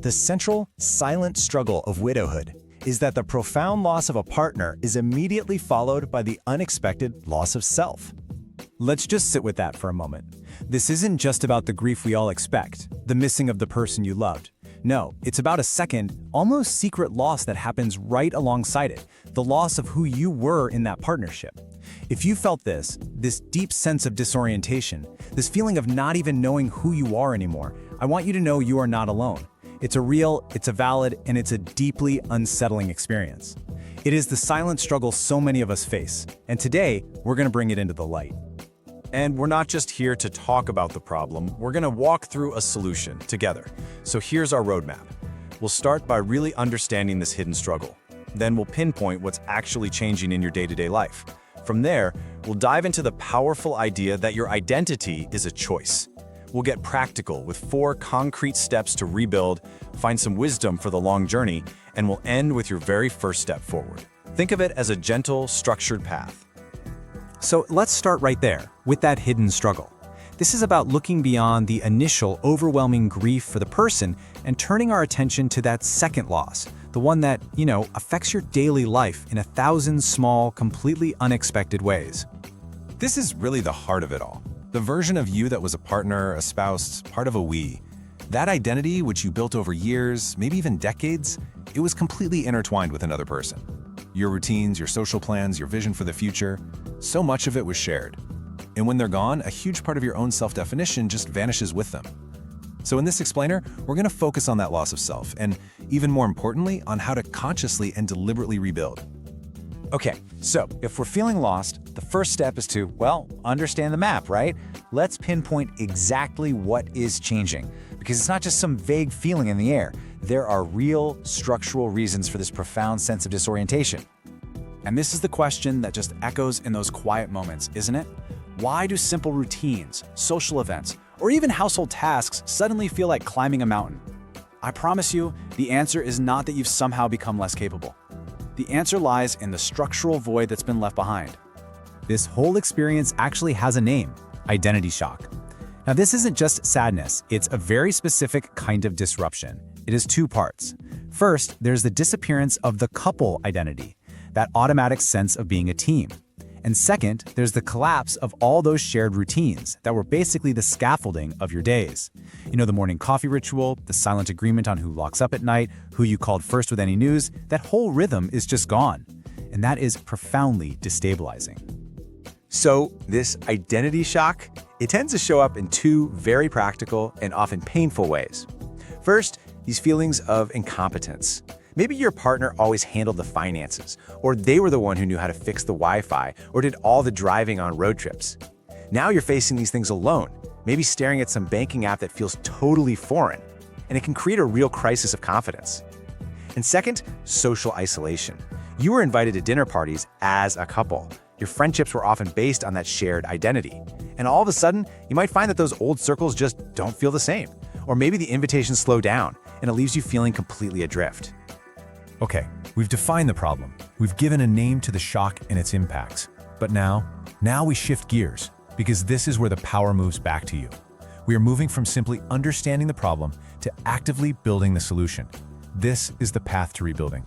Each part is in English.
The central, silent struggle of widowhood is that the profound loss of a partner is immediately followed by the unexpected loss of self. Let's just sit with that for a moment. This isn't just about the grief we all expect, the missing of the person you loved. No, it's about a second, almost secret loss that happens right alongside it, the loss of who you were in that partnership. If you felt this deep sense of disorientation, this feeling of not even knowing who you are anymore, I want you to know you are not alone. It's a real, it's a valid, and it's a deeply unsettling experience. It is the silent struggle so many of us face, and today, we're going to bring it into the light. And we're not just here to talk about the problem, we're going to walk through a solution together. So here's our roadmap. We'll start by really understanding this hidden struggle. Then we'll pinpoint what's actually changing in your day-to-day life. From there, we'll dive into the powerful idea that your identity is a choice. We'll get practical with 4 concrete steps to rebuild, find some wisdom for the long journey, and we'll end with your very first step forward. Think of it as a gentle, structured path. So let's start right there, with that hidden struggle. This is about looking beyond the initial overwhelming grief for the person and turning our attention to that second loss, the one that, affects your daily life in 1,000 small, completely unexpected ways. This is really the heart of it all. The version of you that was a partner, a spouse, part of a we. That identity, which you built over years, maybe even decades, it was completely intertwined with another person. Your routines, your social plans, your vision for the future, so much of it was shared. And when they're gone, a huge part of your own self-definition just vanishes with them. So in this explainer, we're going to focus on that loss of self, and even more importantly, on how to consciously and deliberately rebuild. Okay, so if we're feeling lost, the first step is to, understand the map, right? Let's pinpoint exactly what is changing, because it's not just some vague feeling in the air. There are real structural reasons for this profound sense of disorientation. And this is the question that just echoes in those quiet moments, isn't it? Why do simple routines, social events, or even household tasks suddenly feel like climbing a mountain? I promise you, the answer is not that you've somehow become less capable. The answer lies in the structural void that's been left behind. This whole experience actually has a name: identity shock. Now, this isn't just sadness, it's a very specific kind of disruption. It is 2 parts. First, there's the disappearance of the couple identity, that automatic sense of being a team. And second, there's the collapse of all those shared routines that were basically the scaffolding of your days. The morning coffee ritual, the silent agreement on who locks up at night, who you called first with any news, that whole rhythm is just gone. And that is profoundly destabilizing. So this identity shock, it tends to show up in 2 very practical and often painful ways. First, these feelings of incompetence. Maybe your partner always handled the finances, or they were the one who knew how to fix the Wi-Fi, or did all the driving on road trips. Now you're facing these things alone, maybe staring at some banking app that feels totally foreign, and it can create a real crisis of confidence. And second, social isolation. You were invited to dinner parties as a couple. Your friendships were often based on that shared identity. And all of a sudden, you might find that those old circles just don't feel the same. Or maybe the invitations slow down, and it leaves you feeling completely adrift. Okay, we've defined the problem. We've given a name to the shock and its impacts. But now we shift gears, because this is where the power moves back to you. We are moving from simply understanding the problem to actively building the solution. This is the path to rebuilding.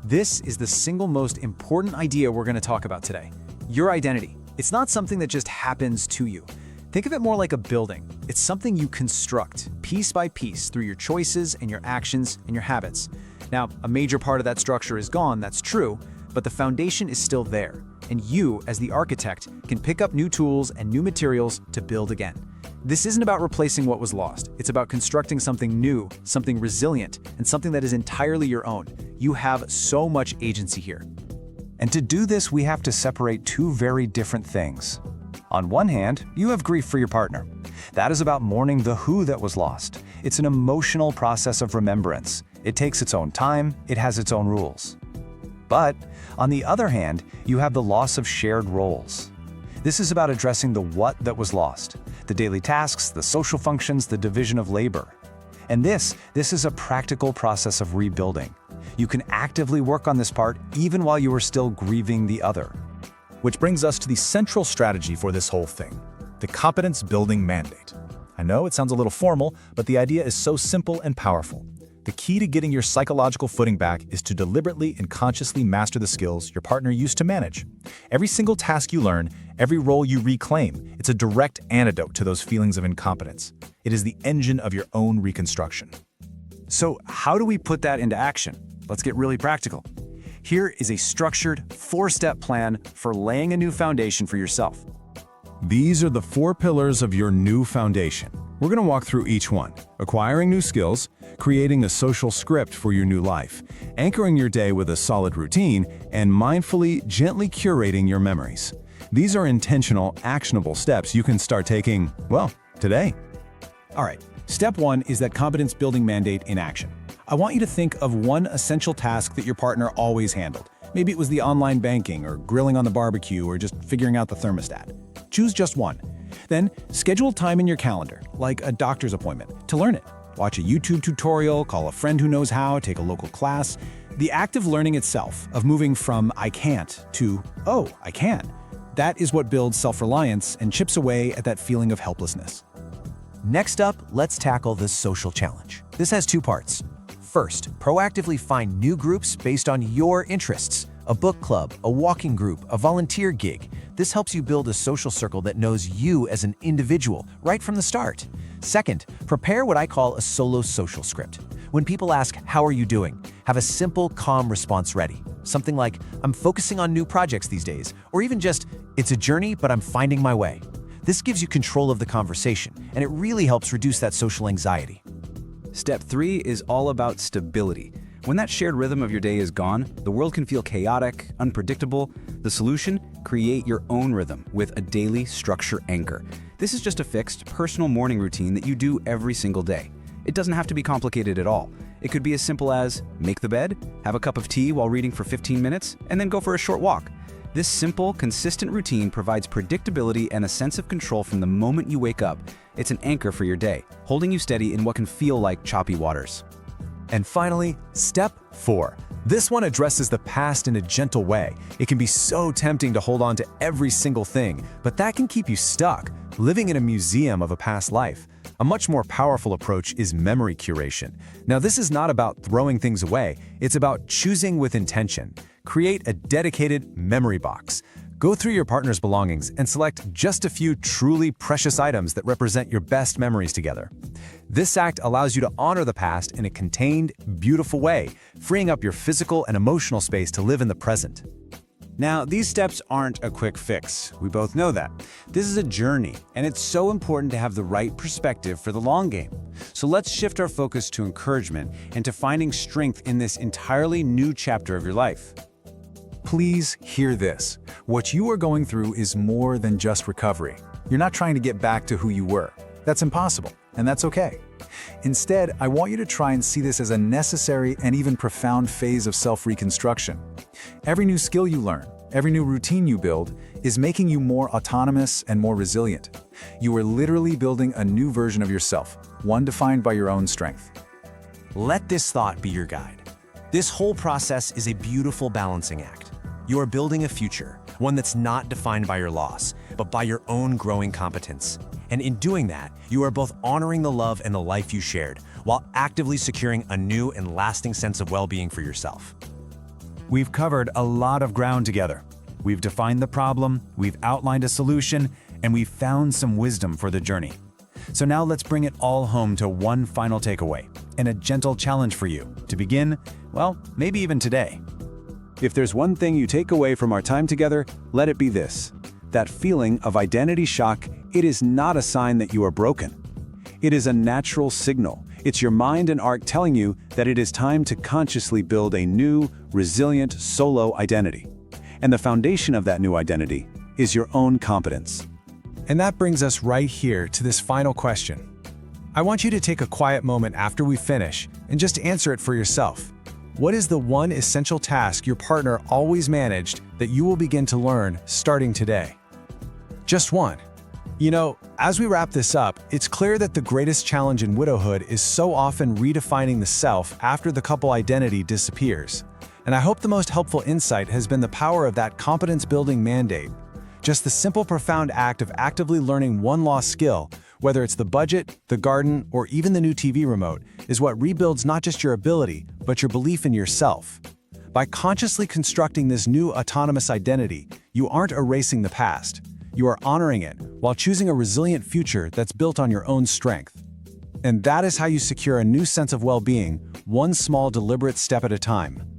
This is the single most important idea we're going to talk about today. Your identity. It's not something that just happens to you. Think of it more like a building. It's something you construct, piece by piece, through your choices and your actions and your habits. Now, a major part of that structure is gone, that's true, but the foundation is still there. And you, as the architect, can pick up new tools and new materials to build again. This isn't about replacing what was lost. It's about constructing something new, something resilient, and something that is entirely your own. You have so much agency here. And to do this, we have to separate 2 very different things. On one hand, you have grief for your partner. That is about mourning the who that was lost. It's an emotional process of remembrance. It takes its own time, it has its own rules. But, on the other hand, you have the loss of shared roles. This is about addressing the what that was lost, the daily tasks, the social functions, the division of labor. And this is a practical process of rebuilding. You can actively work on this part even while you are still grieving the other. Which brings us to the central strategy for this whole thing, the Competence-Building Mandate. I know it sounds a little formal, but the idea is so simple and powerful. The key to getting your psychological footing back is to deliberately and consciously master the skills your partner used to manage. Every single task you learn, every role you reclaim, it's a direct antidote to those feelings of incompetence. It is the engine of your own reconstruction. So how do we put that into action? Let's get really practical. Here is a structured, 4-step plan for laying a new foundation for yourself. These are the 4 pillars of your new foundation. We're going to walk through each one: acquiring new skills, creating a social script for your new life, anchoring your day with a solid routine, and mindfully, gently curating your memories. These are intentional, actionable steps you can start taking, well, today. All right, step 1 is that competence-building mandate in action. I want you to think of one essential task that your partner always handled. Maybe it was the online banking, or grilling on the barbecue, or just figuring out the thermostat. Choose just one. Then, schedule time in your calendar, like a doctor's appointment, to learn it. Watch a YouTube tutorial, call a friend who knows how, take a local class. The act of learning itself, of moving from "I can't" to "oh, I can," that is what builds self-reliance and chips away at that feeling of helplessness. Next up, let's tackle this social challenge. This has 2 parts. First, proactively find new groups based on your interests. A book club, a walking group, a volunteer gig. This helps you build a social circle that knows you as an individual right from the start. Second, prepare what I call a solo social script. When people ask, "How are you doing?" have a simple, calm response ready. Something like, "I'm focusing on new projects these days," or even just, "It's a journey, but I'm finding my way." This gives you control of the conversation, and it really helps reduce that social anxiety. Step 3 is all about stability. When that shared rhythm of your day is gone, the world can feel chaotic, unpredictable. The solution? Create your own rhythm with a daily structure anchor. This is just a fixed, personal morning routine that you do every single day. It doesn't have to be complicated at all. It could be as simple as make the bed, have a cup of tea while reading for 15 minutes, and then go for a short walk. This simple, consistent routine provides predictability and a sense of control from the moment you wake up. It's an anchor for your day, holding you steady in what can feel like choppy waters. And finally, step 4. This one addresses the past in a gentle way. It can be so tempting to hold on to every single thing, but that can keep you stuck, living in a museum of a past life. A much more powerful approach is memory curation. Now, this is not about throwing things away. It's about choosing with intention. Create a dedicated memory box. Go through your partner's belongings and select just a few truly precious items that represent your best memories together. This act allows you to honor the past in a contained, beautiful way, freeing up your physical and emotional space to live in the present. Now, these steps aren't a quick fix. We both know that. This is a journey, and it's so important to have the right perspective for the long game. So let's shift our focus to encouragement and to finding strength in this entirely new chapter of your life. Please hear this. What you are going through is more than just recovery. You're not trying to get back to who you were. That's impossible, and that's okay. Instead, I want you to try and see this as a necessary and even profound phase of self-reconstruction. Every new skill you learn, every new routine you build, is making you more autonomous and more resilient. You are literally building a new version of yourself, one defined by your own strength. Let this thought be your guide. This whole process is a beautiful balancing act. You are building a future, one that's not defined by your loss, but by your own growing competence. And in doing that, you are both honoring the love and the life you shared, while actively securing a new and lasting sense of well-being for yourself. We've covered a lot of ground together. We've defined the problem, we've outlined a solution, and we've found some wisdom for the journey. So now let's bring it all home to one final takeaway, and a gentle challenge for you to begin, well, maybe even today. If there's one thing you take away from our time together, let it be this. That feeling of identity shock, it is not a sign that you are broken. It is a natural signal. It's your mind and art telling you that it is time to consciously build a new, resilient, solo identity. And the foundation of that new identity is your own competence. And that brings us right here to this final question. I want you to take a quiet moment after we finish and just answer it for yourself. What is the one essential task your partner always managed that you will begin to learn starting today? Just one. You know, as we wrap this up, it's clear that the greatest challenge in widowhood is so often redefining the self after the couple identity disappears. And I hope the most helpful insight has been the power of that competence-building mandate. Just the simple, profound act of actively learning one lost skill, Whether it's the budget, the garden, or even the new TV remote, is what rebuilds not just your ability, but your belief in yourself. By consciously constructing this new autonomous identity, you aren't erasing the past. You are honoring it while choosing a resilient future that's built on your own strength. And that is how you secure a new sense of well-being, one small deliberate step at a time.